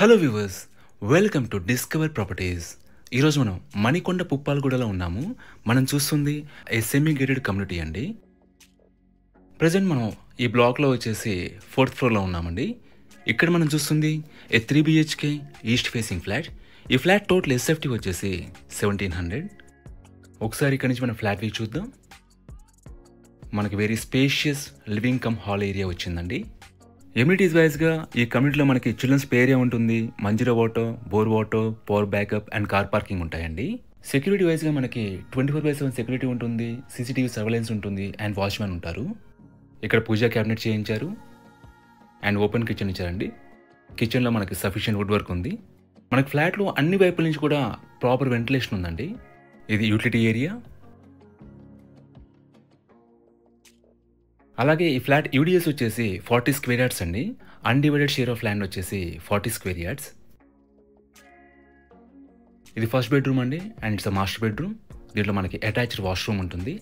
Hello viewers, welcome to discover properties. ఈరోజు మనం మణికొండ పుప్పాలగూడలో ఉన్నాము. మనం చూస్తుంది ఏ సెమీ గేటెడ్ కమ్యూనిటీ అండి. ప్రజెంట్ మనం ఈ బ్లాక్లో వచ్చేసి 4th ఫ్లోర్లో ఉన్నామండి. ఇక్కడ మనం చూస్తుంది ఏ 3 BHK ఈస్ట్ ఫేసింగ్ ఫ్లాట్. ఈ ఫ్లాట్ టోటల్ ఎస్ఎఫ్టీ వచ్చేసి 1700. ఒకసారి ఇక్కడ నుంచి మనం ఫ్లాట్ వ్యూ చూద్దాం. మనకి very spacious living come hall area వచ్చిందండి. ఎమ్యూనిటీస్ వైజ్గా ఈ కమ్యూనిటీలో మనకి చిల్డ్రన్స్ ప్లే ఏరియా ఉంటుంది, Manjira water, bore water, power backup and car parking ఉంటాయండి. సెక్యూరిటీ వైజ్గా మనకి 24/7 సెక్యూరిటీ ఉంటుంది, సీసీటీవీ సర్వేలెన్స్ ఉంటుంది అండ్ వాచ్మెన్ ఉంటారు. ఇక్కడ పూజా క్యాబినెట్ చేయించారు అండ్ ఓపెన్ కిచెన్ ఇచ్చారండి. కిచెన్లో మనకి సఫిషియెంట్ వుడ్ వర్క్ ఉంది. మనకి ఫ్లాట్లో అన్ని వైపుల నుంచి కూడా ప్రాపర్ వెంటిలేషన్ ఉందండి. ఇది యూటిలిటీ ఏరియా. అలాగే ఈ ఫ్లాట్ యూడిఎస్ వచ్చేసి 40 స్క్వేర్ యార్డ్స్ అండి. అన్డివైడెడ్ షేర్ ఆఫ్ ల్యాండ్ వచ్చేసి 40 స్క్వేర్ యార్డ్స్. ఇది ఫస్ట్ బెడ్రూమ్ అండి and it's a master bedroom. దీంట్లో మనకి అటాచ్డ్ వాష్రూమ్ ఉంటుంది.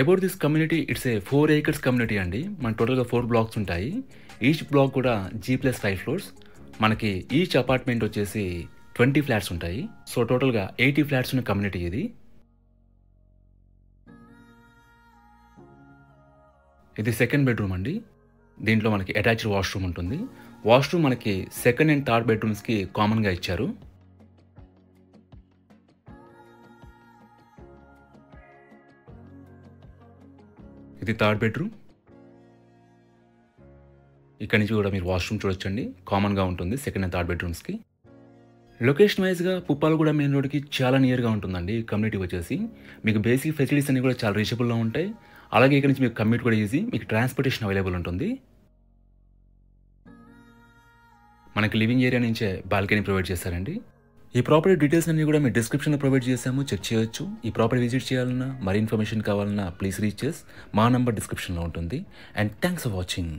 About this community, it's a 4 acres community అండి. మన టోటల్గా 4 బ్లాక్స్ ఉంటాయి. ఈచ్ బ్లాక్ కూడా G+5 ఫ్లోర్స్. మనకి ఈచ్ అపార్ట్మెంట్ వచ్చేసి 20 ఫ్లాట్స్ ఉంటాయి. సో టోటల్గా 80 ఫ్లాట్స్ ఉన్న కమ్యూనిటీ ఇది. ఇది సెకండ్ బెడ్రూమ్ అండి. దీంట్లో మనకి అటాచ్డ్ వాష్రూమ్ ఉంటుంది. వాష్రూమ్ మనకి సెకండ్ అండ్ థర్డ్ బెడ్రూమ్స్కి కామన్గా ఇచ్చారు. ఇది థర్డ్ బెడ్రూమ్. ఇక్కడ నుంచి కూడా మీరు వాష్రూమ్ చూడొచ్చండి, కామన్గా ఉంటుంది సెకండ్ అండ్ థర్డ్ బెడ్రూమ్స్కి. లొకేషన్ వైజ్గా పుప్పాలగూడ మెయిన్ రోడ్కి చాలా నియర్గా ఉంటుందండి. కమ్యూనిటీ వచ్చేసి మీకు బేసిక్ ఫెసిలిటీస్ అన్ని కూడా చాలా రీచబుల్గా ఉంటాయి. అలాగే ఇక్కడ నుంచి మీకు కమ్యూట్ కూడా ఈజీ, మీకు ట్రాన్స్పోర్టేషన్ అవైలబుల్ ఉంటుంది. మనకి లివింగ్ ఏరియా నుంచే బాల్కనీ ప్రొవైడ్ చేశారండి. ఈ ప్రాపర్టీ డీటెయిల్స్ అన్ని కూడా మీ డిస్క్రిప్షన్లో ప్రొవైడ్ చేశాము, చెక్ చేయొచ్చు. ఈ ప్రాపర్టీ విజిట్ చేయాలన్నా, మరి ఇన్ఫర్మేషన్ కావాలన్నా ప్లీజ్ రీచ్ చేస్. మా నంబర్ డిస్క్రిప్షన్లో ఉంటుంది. And thanks for watching.